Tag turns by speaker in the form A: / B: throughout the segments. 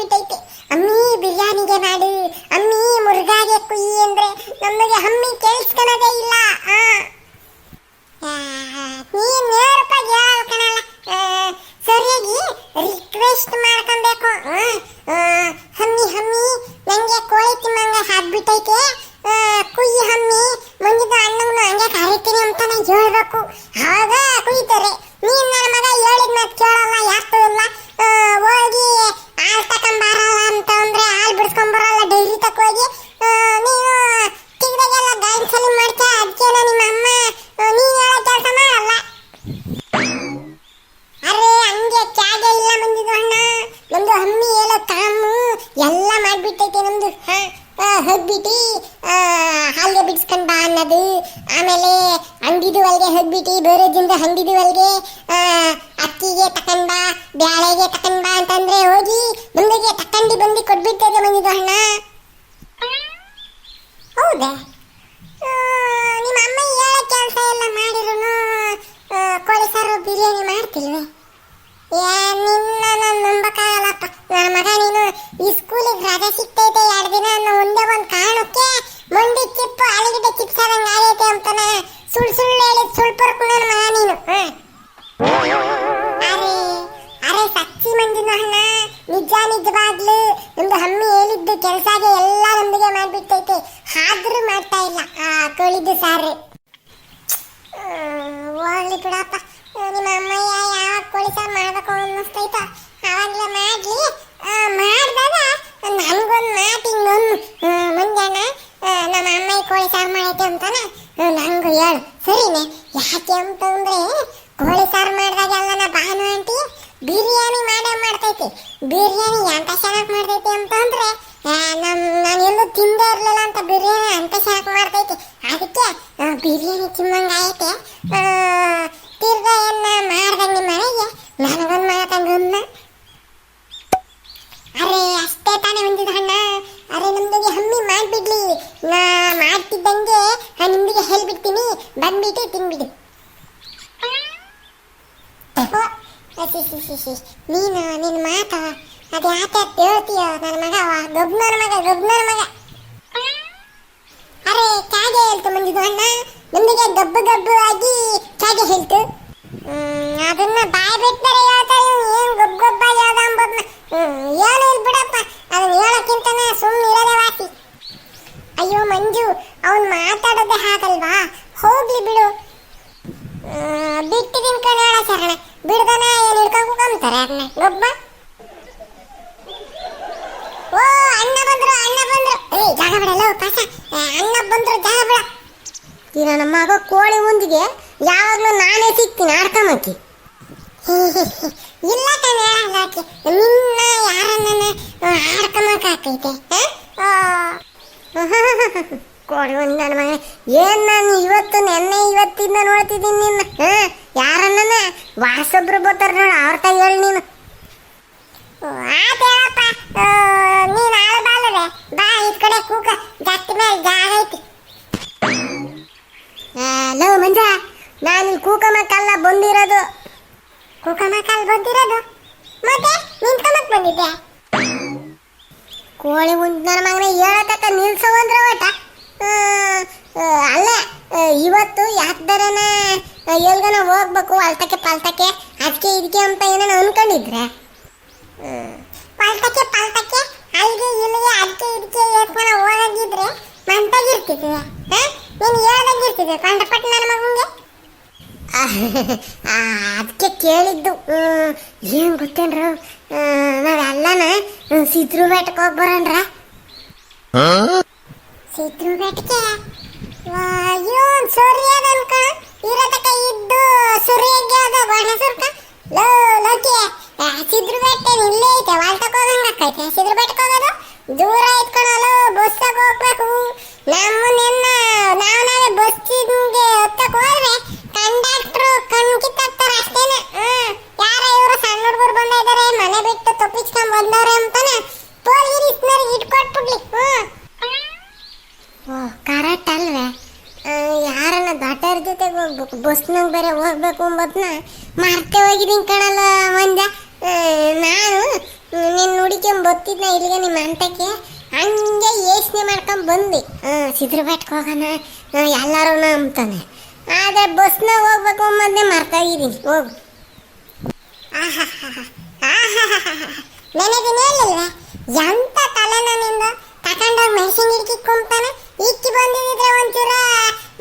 A: ಆಗ್ಬಿಟ್ಟೈತೆ. ಅಮ್ಮಿ ಬಿರಿಯಾನಿಗೆ ಮಾಡು, ಅಮ್ಮಿ ಮುರ್ಗಾಗೆ ಕುಯ್ಯಿ ಅಂದ್ರೆ ನಮಗೆ ಅಮ್ಮಿ ಕೇಳಿಸ್ಕೊಳ್ಳೋದೇ ಇಲ್ಲ. ನೀನ್ ನೇರವಾಗಿ ಹೇಳ್ಕಣಲ್ಲ, ಸರಿಯಾಗಿ ರಿಕ್ವೆಸ್ಟ್ ಮಾಡ್ಕೊಬೇಕು. ಹಮ್ಮಿ ಹಮ್ಮಿ ನಂಗೆ ಕೋಳಿ ತಿನ್ನಂಗೆ ಆಗ್ಬಿಟ್ಟೈತೆ, ಕುಯ್ಯಿ ಹಮ್ಮಿ, ಮುಂದಿನ ಅಣ್ಣಂಗೂ ಹಂಗೆ ಕರಿತೀನಿ ಅಂತಾನೆ ಹೇಳ್ಬೇಕು. ಆಗ ಕುಯ್ತಾರೆ. ನೀನ್ ನನ್ನ ಮಗ ಹೇಳಿದ ಮಾತು ಕೇಳಲ್ಲ, ಯಾಕಲ್ಲ ಹೋಗಿ ಹಾಲು ತಕೊಂಬರಲ್ಲ ಅಂತ ಅಂದ್ರೆ ಹಾಲು ಬಿಡಿಸ್ಕೊಂಬರಲ್ಲ, ಡೈರಿ ತಕೋಗಿ ನೀನು ತಿಗ್ದಾಗೆಲ್ಲ ಗಾಯನ್ಸಲಿ ಮಾಡ್ತಾ. ಅದಕ್ಕೇನ ನಿಮ್ಮ ಅಮ್ಮ ನೀನ್ ಹೇಳೋ ಕೆಲಸ ಮಾಡಲ್ಲ. ಅರೆ ಹಂಗೆ ತ್ಯಾಗ ಇಲ್ಲ ಬಂದಿದ್ದು ಅಣ್ಣ. ನಮ್ದು ಹಮ್ಮಿ ಹೇಳೋ ಕಾಮು ಎಲ್ಲ ಮಾಡ್ಬಿಟ್ಟೈತೆ ನಮ್ದು. ಹೋಗ್ಬಿಟ್ಟು ಹಾಲ್ಗೆ ಬಿಡಿಸ್ಕೊಂಡ್ ಬಾ ಅನ್ನೋದು, ಆಮೇಲೆ ಅಂಗಡಿದು ಹೊಲ್ಗೆ ಹೋಗ್ಬಿಟ್ಟು ಬೇರೆ ದಿನದ ಅಂಗಡಿದು ಹೊಲ್ಗೆ ಅಕ್ಕಿಗೆ ತಕೊಂಡ್ ಬಾ, ಬ್ಯಾಳೆಗೆ ತಕೊಂಡ್ ಬಾ ಅಂತಂದ್ರೆ ಹೋಗಿ ಮುಂದೆಗೆ ತಕೊಂಡಿ ಬಂದು ಕೊಟ್ಬಿಟ್ಟೈತೆ ಬಂದಿದ್ದು ಅಣ್ಣ. ಹೌದಾ? ನಿಮ್ಮ ಅಮ್ಮ ಹೇಳೋ ಕೆಲಸ ಎಲ್ಲ ಮಾಡಿದ್ರು ಕೋಳಿ ಸಾರು ಬಿರಿಯಾನಿ ಮಾಡ್ತಿಲ್ವೇ? ನಿನ್ನ ನಾನು ನಂಬಕ್ಕಾಗಲ್ಲಪ್ಪ. ನನ್ನ ಮಗ ನೀನು ಈ ಸ್ಕೂಲಿಗೆ ರಜೆ ಸಿಗ್ತೈತೆ 2 ದಿನ ಅನ್ನೋ ಒಂದೇ ಒಂದು ಕಾರಣಕ್ಕೆ ಮಂಡಿ ಚಿಪ್ಪು ಆಲೂಗಡ್ಡೆ ಚಿಪ್ಸ್ ಆದಂಗೆ ಆಗೈತೆ ಅಂತಾನ ಸುಳ್ಳು ಹೇಳಿದ್ ಸುಳ್ಪರ್ಕು ನನ್ನ ಮಗ ನೀನು. ಅರೆ ಅರೆ ಸಚ್ಚಿ ಮಂಜಿನ ಅಣ್ಣ, ನಿಜವಾಗ್ಲು ನಮ್ದು ಹಮ್ಮಿ ಹೇಳಿದ್ದು ಕೆಲಸಗೆ ಎಲ್ಲ ನಮ್ದಿಗೆ ಮಾಡ್ಬಿಟ್ಟೈತೆ. ಆದ್ರೂ ಮಾಡ್ತಾ ಇಲ್ಲ ಆ ಕೋಳಿದ್ದು ಸಾರು. ಹೋಗ್ಲಿ ಬಿಡಪ್ಪ. ನಿಮ್ಮ ಅಮ್ಮಯ್ಯ ಯಾವ ಕೋಳಿ ಸಾರು ಮಾಡ್ಬೇಕು ಅನ್ನಿಸ್ತೈತ ಅವಾಗಲೇ ಮಾಡ್ಲಿ. ಮಾಡಿದಾಗ ನನ್ಗೊಂದು ಮಾತು ಹಿಂಗೊಂದು ಮುಂಜಾನ ನಮ್ಮ ಅಮ್ಮಯ್ಯ ಕೋಳಿ ಸಾರು ಮಾಡೈತೆ ಅಂತಾನೆ ನಂಗೂ ಹೇಳು, ಸರಿನೇ? ಯಾಕೆ ಅಂತಂದ್ರೆ ಕೋಳಿ ಸಾರು ಮಾಡಿದಾಗೆಲ್ಲ ನಾ ಭಾನು ಆಂಟಿ ಬಿರಿಯಾನಿ ಮಾಡ್ತೈತಿ. ಬಿರಿಯಾನಿ ಎಂತ ಚೆನ್ನಾಗಿ ಮಾಡ್ತೈತಿ ಅಂತಂದ್ರೆ ನಾನು ಎಲ್ಲೂ ತಿಂದೇ ಇರಲಿಲ್ಲ ಅಂತ ಬಿರಿಯಾನಿ ಅಂತ ಚೆನ್ನಾಗಿ ಮಾಡ್ತೈತಿ. ಅದಕ್ಕೆ ಬಿರಿಯಾನಿ ತಿನ್ನಂಗಾಯತೆ. ತಿರ್ಗಾ ಏನ ಮಾಡ್ದಂಗೆ ಮನೆಗೆ ನನಗೊಂದು ಮಾತಂಗನ್ನ. ಅರೆ ಅಷ್ಟೇ ತಾನೇ ಹೊಂದಿದ ಅಣ್ಣ. ಅರೆ ನಮ್ದಿಗೆ ಹಮ್ಮಿ ಮಾಡ್ಬಿಡ್ಲಿ, ನಾ ಮಾಡ್ತಿದ್ದಂಗೆ ನಿಮ್ದಿಗೆ ಹೇಳ್ಬಿಡ್ತೀನಿ, ಬಂದ್ಬಿಟ್ಟು ತಿನ್ಬಿಡು. ನೀನು ನಿನ್ನ ಮಾತ ಅದು ಯಾಕೆ ಹೇಳ್ತೀಯ ನನ್ನ ಮಗ, ಗಬ್ಬನರ ಮಗ. ಅರೆ ಕಾಗೆ ಹೇಳ್ತು ಮಂಜಿದು ಅಣ್ಣ, ನಮ್ದಿಗೆ ಗಬ್ಬು ಆಗಿ ಕಾಗೆ ಹೇಳ್ತು. ಅದನ್ನ ಬಾಯಿ ಬಿಟ್ಟರೆ ಹೇಳ್ತಾರೆ, ಏನು ಗಬ್ಬಾಗಿ ಹೇಳ್ದ ಅಂಬೋದನ್ನ ಏನು ಇಲ್ಲ ಬಿಡಪ್ಪ. ಅದನ್ನ ಹೇಳೋಕ್ಕಿಂತನ ಸುಮ್ಮನೆ ಇರೋದೇ ವಾಸಿ. ಅಯ್ಯೋ ಮಂಜು, ಅವನು ಮಾತಾಡೋದೇ ಹಾಗಲ್ವಾ, ಹೋಗ್ಲಿ ಬಿಡು. ಬಿಟ್ಟು ತಿನ್ಕೊಂಡು ಹೇಳ ಶರಣ, ಬಿಡ್ದನ ಏನು ಹಿಡ್ಕೊಂತಾರೆ ಅದನ್ನ ಗೊಬ್ಬ. ಓ ಅಣ್ಣ ಬಂದ್ರು. ಜಾಗ ಬಿಡಲ್ಲ ಪಾಸ, ಅಣ್ಣ ಬಂದ್ರು ಜಾಗ ಬಿಡ. ಈಗ ನಮ್ಮ ಮಗ ಕೋಳಿ ಮುಂದಿಗೆ ಯಾವಾಗಲೂ ನಾನೇ ಸಿಗ್ತೀನಿ ಆಡ್ಕೊಂಬಕ್ಕಿ. ಇಲ್ಲ ತಾನೆ ಹೇಳಕ್ಕೆ, ನಿನ್ನ ಯಾರನ್ನ ಆಡ್ಕೊಂಬಕ್ಕಾಕೈತೆ? ಕೋಳಿ ಒಂದು ನನ್ನ ಮಗ ಏನು, ನಾನು ಇವತ್ತಿಂದ ನೋಡ್ತಿದ್ದೀನಿ ನಿನ್ನ. ಯಾರನ್ನ ವಾಸೊಬ್ರು ಬರ್ತಾರೆ ನೋಡು, ಅವ್ರ ತಾಯಿ ಹೇಳಿ ನೀನು. ಆತೇಳಪ್ಪ, ನೀನು ಆಳಬಾಲದೆ ಬಾ ಈ ಕಡೆ ಕೂಕ, ಜಾಸ್ತಿ ಮೇಲೆ ಜಾಗ ಐತಿ. ಲವ್ ಮಂಜ, ನಾನು ಕೂಕಮಕ್ಕಲ್ಲ ಬಂದಿರೋದು. ಕೂಕಮಕ್ಕಲ್ಲ ಬಂದಿರೋದು ಮತ್ತೆ ನಿಂತ್ಕೊಂಬಕ್ ಬಂದಿದ್ದೆ. ಕೋಳಿ ಉಂಟು ನನ್ನ ಮಗನ ಹೇಳತಕ್ಕ ನಿಲ್ಸವಂದ್ರ ಒಟ್ಟ. ಅಲ್ಲ ಇವತ್ತು ಯಾಕದರನ ಎಲ್ಗನ ಹೋಗ್ಬೇಕು ಅಲ್ತಕ್ಕೆ ಪಲ್ತಕ್ಕೆ, ಅದಕ್ಕೆ ಇದಕ್ಕೆ ಅಂತ ಏನೇನು ಅನ್ಕೊಂಡಿದ್ರೆ ಪಲ್ತಕ್ಕೆ ಅಲ್ಲಿಗೆ ಇಲ್ಲಿಗೆ ಅದಕ್ಕೆ ಇದಕ್ಕೆ ಏತ್ಮನ ಹೋಗಿದ್ರೆ ಮಂತಾಗಿರ್ತಿದ್ದೆ. ನೀನು ಹೇಳ್ದಂಗಿರ್ತಿದ್ದೆ ಕಂಡಪಟ್ಟು ನನ್ನ ಮಗಂಗೆ. ಅದಕ್ಕೆ ಕೇಳಿದ್ದು. ಏನು ಗೊತ್ತೇನ್ರ, ನಾವೆಲ್ಲನ ಸಿದ್ರು ಬೆಟ್ಟಕ್ಕೆ ಹೋಗಿ ಬರೋಣ್ರ. ಸಿದ್ರು ಬೆಟ್ಟಕ್ಕೆ ಇವನ್ ಸೂರ್ಯದ ಅನ್ಕ ಇರತಕ್ಕ ಇದ್ದು ಸೂರ್ಯಗೆ ಅದ ಗಣಸುರ್ಕ ಲೋಕಿ. ಸಿದ್ರು ಬೆಟ್ಟ ಇಲ್ಲೇ ಐತೆ, ವಾಲ್ತಕ್ಕೆ ಹೋಗಂಗ ಆಕೈತೆ. ಸಿದ್ರು ಬೆಟ್ಟಕ್ಕೆ ಹೋಗೋದು ದೂರ ಇಟ್ಕೊಳಲು ಬಸ್ಸಾಗ ಹೋಗ್ಬೇಕು. ನಾವೇ ಬಸ್ಸಿಗೆ ಹತ್ತಕ್ಕೆ ಹೋದ್ರೆ ಕಂಡಕ್ಟ್ರು ಕಣ್ಕಿತ್ತಾಕ್ತಾರೆ ಅಷ್ಟೇನೆ. ಯಾರ ಇವರು ಸಣ್ಣ ಹುಡುಗರು ಬಂದ ಇದಾರೆ, ಮನೆ ಬಿಟ್ಟು ತಪ್ಪಿಸ್ಕೊಂಡ್ ಬಂದವ್ರೆ ಅಂತಾನೆ ಪೊಲೀಸ್ನವ್ರಿಗೆ ಇಟ್ಕೊಟ್ಬಿಡ್ಲಿ. ಕರೆಕ್ಟ್ ಅಲ್ವೇ? ಯಾರನ್ನ ದೊಡ್ಡವ್ರ ಜೊತೆಗೆ ಹೋಗ್ಬೇಕು, ಬಸ್ನಾಗ ಬೇರೆ ಹೋಗ್ಬೇಕು ಅಂಬದ್ನ ಮರ್ತೆ ಹೋಗಿದ್ದೀನಿ ಕಣಲ್ಲ ಮಂಜ. ನಾನು ನಿನ್ನ ಹುಡುಕೊಂಡ್ ಬತ್ತಿದ್ನ ಇಲ್ಲಿಗೆ ನಿಮ್ಮ ಅಂಟಕ್ಕೆ ಹಂಗೆ ಯೋಚನೆ ಮಾಡ್ಕೊಂಡ್ ಬಂದೆ. ಸಿದ್ರ ಬೆಟ್ಟಕ್ಕೆ ಹೋಗೋಣ ಎಲ್ಲರೂ ಅಂತಾನೆ, ಆದರೆ ಬಸ್ನ ಹೋಗ್ಬೇಕು ಮೊದಲೇ ಮರ್ತಾಗಿದ್ದೀನಿ. ಹೋಗು. ನನಗೆ ಹೇಳಿಲ್ವೇ ಎಂತ ತಲೆನ ನಿಂದು ತಗೊಂಡೋಗಿ ಮೆಣಸಿನ ಗಿಡಕ್ಕೆ ಕುಂತಾನೆ. ಇಕ್ಕಿ ಬಂದಿದ್ರೆ ಒಂಚೂರ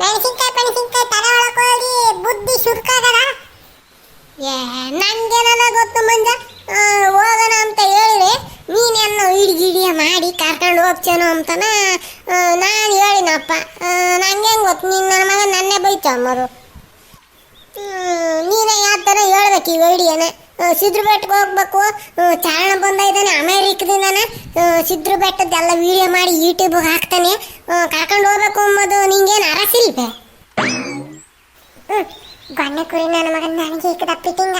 A: ಮೆಣಸಿನ್ಕಾಯಿ ತಲೆ ಒಳಗೆ ಹೋಗಿ ಬುದ್ಧಿ ಶುರುಕಾಗದ. ನಂಗೇನ ಗೊತ್ತು ಮಂಜ, ಹೋಗೋಣ ಅಂತ ಹೇಳಿದ್ರೆ ನೀನೇನೋ ಹಿಡಿಗಿಡಿಯ ಮಾಡಿ ಕರ್ಕೊಂಡು ಹೋಗ್ತೇನೋ ಅಂತಾನೆ ನಾನು ಹೇಳಿನಪ್ಪ. ನಂಗೆ ಗೊತ್ತು ನೀನು ನನ್ನ ಮಗ ನನ್ನೇ ಬೈತು ಅಮ್ಮರು. ನೀನೇ ಯಾವ ಥರ ಹೇಳ್ಬೇಕು ಈಗ ಹಿಡಿಯನ. ಸಿದ್ರ ಬೆಟ್ಟಕ್ಕೆ ಹೋಗ್ಬೇಕು, ಚಾರಣ ಬಂದ ಇದ್ದಾನೆ ಅಮೇರಿಕದಿಂದಾನೆ. ಸಿದ್ರ ಬೆಟ್ಟದ್ದೆಲ್ಲ ವಿಡಿಯೋ ಮಾಡಿ ಯೂಟ್ಯೂಬ್ಗೆ ಹಾಕ್ತಾನೆ, ಕರ್ಕೊಂಡು ಹೋಗ್ಬೇಕು ಅಂಬೋದು ನಿಂಗೇನು ಅರಸಿಲ್ವೇ? ಗಣ್ಣ ಕುರಿ ನನ್ನ ಮಗನ ನನಗೆ ಇಕ್ಕದಪ್ಪಿಟ್ಟಿಂಗ.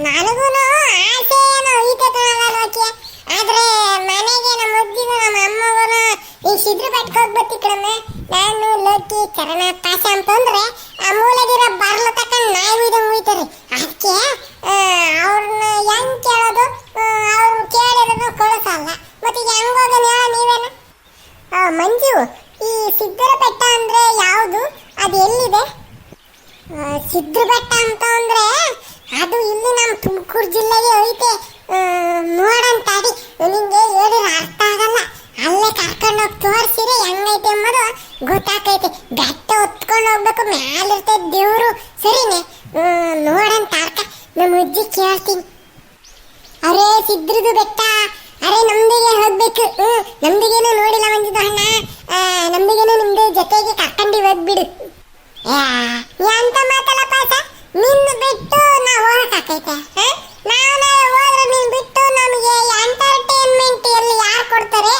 A: ನನಗೂ ಆಸೆ ಏನೋ ಐತೆ ಕಣಕ್ಕೆ, ಆದರೆ ಮನೆಗೆ ನಮ್ಮ ಅಜ್ಜಿಗೂ ನಮ್ಮ ಅಮ್ಮಗೂ ಈ ಸಿದ್ರ ಬೆಟ್ಟಕ್ಕೆ ಹೋಗ್ಬೇಕು ಕಣಮ್ಮೆ. ನಾನು ಲೋಕಿ ಚರಣ ಪಾಸ ಅಂತಂದ್ರೆ ಆ ಮೂಲೆಗಿರೋ ಬರ್ಲು ತಕೊಂಡು ನಾಯಿ ಉಯ್ದಂಗೆ ಉಯ್ತಾರೆ. ಅದಕ್ಕೆ ಅವ್ರನ್ನ ಹೆಂಗ್ ಕೇಳೋದು, ಅವ್ರು ಕೇಳಿರೋದು ಕಳಿಸಲ್ಲ. ಮತ್ತೆ ಹೆಂಗ್ ಹೋಗೋಣ ನೀವೇನ? ಮಂಜು, ಈ ಸಿದ್ದರ ಬೆಟ್ಟ ಅಂದ್ರೆ ಯಾವುದು, ಅದು ಎಲ್ಲಿದೆ? ಸಿದ್ರ ಬೆಟ್ಟ ಅಂತ ಅಂದ್ರೆ ಅದು ಇಲ್ಲಿ ನಮ್ಮ ತುಮಕೂರು ಜಿಲ್ಲೆಗೆ ಐತೆ. ನೋಡೋಣ ತಡಿ, ನಿಂಗೆ ಹೇಳಿದ್ರೆ ಅರ್ಥ ಆಗಲ್ಲ. ಅಲ್ಲೇ ಕರ್ಕೊಂಡು ಹೋಗಿ ತೋರಿಸಿದ್ರೆ ಹೆಂಗೈತೆ ಎಂಬುದು ಗೊತ್ತಾಗ್ತೈತೆ. ಬೆಟ್ಟ ಹೊತ್ಕೊಂಡು ಹೋಗ್ಬೇಕು, ಮ್ಯಾಲಿರ್ತೈತೆ ದೇವರು. ಸರಿನೇ, ನೋಡೋಣ ತಾರ್ಕ. ನಮ್ಮ ಅಜ್ಜಿ ಕೇಳ್ತೀನಿ. ಅರೇ ಸಿದ್ರದು ಬೆಟ್ಟ, ಅರೆ ನಮ್ದಿಗೆ ಹೋಗ್ಬೇಕು. ನಮ್ದಿಗೇನು ನೋಡಿಲ್ಲ ಬಂದಿದ್ದು ಅಣ್ಣ, ನಮ್ದಿಗೇನು ನಿಮ್ದು ಜೊತೆಗೆ ಕರ್ಕೊಂಡು ಹೋಗ್ಬಿಡು. ಎಂತ ಮಾತಲ್ಲ ಪಾಸ, ನಿನ್ನ ಬಿಟ್ಟು ನಾವು ಹೋಗಕ್ಕಾಕೈತೆ? ನಾನೇ ಹೋದ್ರೆ ನೀನ್ ಬಿಟ್ಟು ನಮಗೆ ಎಂಟರ್ಟೈನ್ಮೆಂಟ್ ಎಲ್ಲಿ ಯಾರು ಕೊಡ್ತಾರೆ?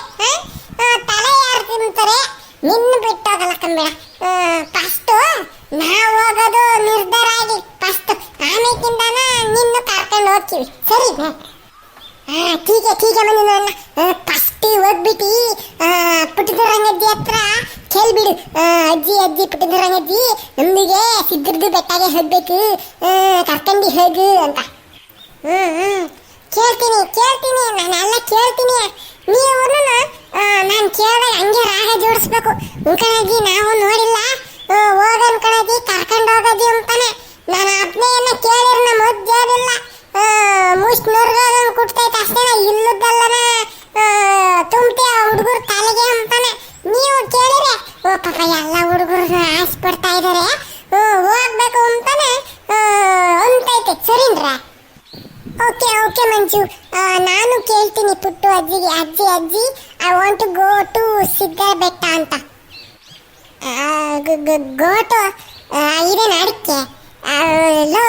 A: ತಲೆ ಯಾರು ತಿಂತಾರೆ? ನಿನ್ನ ಬಿಟ್ಟು ಹೋಗಲ್ಲ ಕಂಬೇಡ. ಫಸ್ಟು ನಾವು ಹೋಗೋದು ನಿರ್ಧಾರ ಆಗಿ ಫಸ್ಟ್, ಆಮೇಕಿಂದಾನ ನಿನ್ನ ಕರ್ಕೊಂಡು ಹೋಗ್ತೀವಿ. ಸರಿ? ಠೀಕೆ ಬಂದು ನನ್ನ ಫಸ್ಟ್ ಹೋಗ್ಬಿಟ್ಟು ಪುಟ್ಟದರಂಗಜ್ಜಿ ಹತ್ರ ಕೇಳ್ಬಿಡು. ಅಜ್ಜಿ ಪುಟ್ಟದರಂಗಜ್ಜಿ ನಮ್ದಿಗೆ ಸಿದ್ರದ್ದು ಬೆಟ್ಟಾಗೆ ಹೋಗ್ಬೇಕು, ಕರ್ಕೊಂಡು ಹೋಗು ಅಂತ. ಕೇಳ್ತೀನಿ ನಾನೆಲ್ಲ ಕೇಳ್ತೀನಿ. ನೀವು ನಾನು ಕೇಳಿದಾಗ ಹಂಗೆ ರಾಗ ಜೋಡಿಸ್ಬೇಕು. ಕಣಜ್ಜಿ ನಾವು ನೋಡಿಲ್ಲ, ಹೋಗೋಣ ಕಣಜ್ಜಿ, ಕರ್ಕೊಂಡು ಹೋಗೋದಿ ಅಂತಾನೆ. ನಾನು ಅದನ್ನೇ ಕೇಳಿದ್ರೆ ನಮ್ಮ ಅಜ್ಜೋದಿಲ್ಲ, ಮುಷ್ಟ್ ನೊರ್ಗೋದಂಗೆ ಕುಟ್ತೈತೆ ಅಷ್ಟೇ. ಇಲ್ಲದಲ್ಲನ ತುಂಬ್ತಿ ಆ ಹುಡುಗರು ತಲೆಗೆ ಅಂತಾನೆ. ನೀವು ಕೇಳಿದ್ರೆ ಪಾಪ ಎಲ್ಲ ಹುಡುಗರು ಆಸೆ ಪಡ್ತಾ ಇದ್ದಾರೆ, ಹೋಗ್ಬೇಕು ಅಂತಾನೆ ಅಂತೈತೆ. ಸರಿನ್ರ? ಓಕೆ ಮಂಜು, ನಾನು ಕೇಳ್ತೀನಿ ಪುಟ್ಟು ಅಜ್ಜಿಗೆ. ಅಜ್ಜಿ I want to go to Siddara Betta ಅಂತ. ಗೋಟು ಇದೇನು ಅಡಿಕೆ? ಲೋ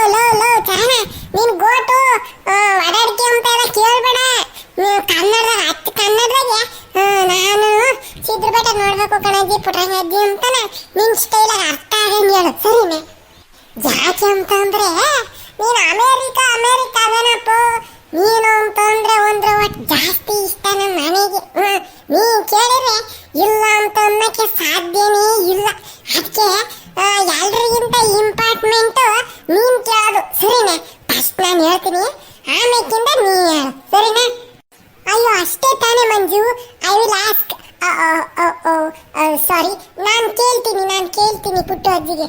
A: ಚರಣ, ನೀನು ಗೋಟು ಅಡಡಿಕೆ ಅಂತ ಎಲ್ಲ ಕೇಳ್ಬೇಡ. ನೀವು ಕನ್ನಡದಾಗೆ ನಾನು ಸಿದ್ರ ಬೆಟ್ಟ ನೋಡ್ಬೇಕು ಕಣಜ್ಜಿ ಪುಟ್ಟರಂಗಜ್ಜಿ ಅಂತಾನೆ ನಿನ್ನ ಸ್ಟೈಲಾಗ ಅರ್ಥ ಆಗಂಗೆ ಹೇಳು. ಸರಿನೇ? ಯಾಕೆ ಅಂತಂದ್ರೆ ನೀನು ಅಮೇರಿಕಾವೇನಪ್ಪ ನೀನು ಅಂತಂದ್ರೆ ಒಂದ್ರ ಒಟ್ಟು ಜಾಸ್ತಿ ಇಷ್ಟ ನಮ್ಮ ಮನೆಗೆ. ನೀನು ಕೇಳಿದ್ರೆ ಇಲ್ಲ ಅಂತ ಅನ್ನಕ್ಕೆ ಸಾಧ್ಯನೇ ಇಲ್ಲ. ಅದಕ್ಕೆ ಎಲ್ರಿಗಿಂತ ಇಂಪಾರ್ಟ್ಮೆಂಟು ನೀನು ಕೇಳೋದು. ಸರಿನಾ? ಫಸ್ಟ್ ನಾನು ಹೇಳ್ತೀನಿ, ಆಮೇಕಿಂದ ನೀನು ಹೇಳು. ಸರಿನಾ? ಅಯ್ಯೋ ಅಷ್ಟೇ ತಾನೇ Manju. I will ask. Sorry, ನಾನು ಕೇಳ್ತೀನಿ ಪುಟ್ಟು ಅಜ್ಜಿಗೆ.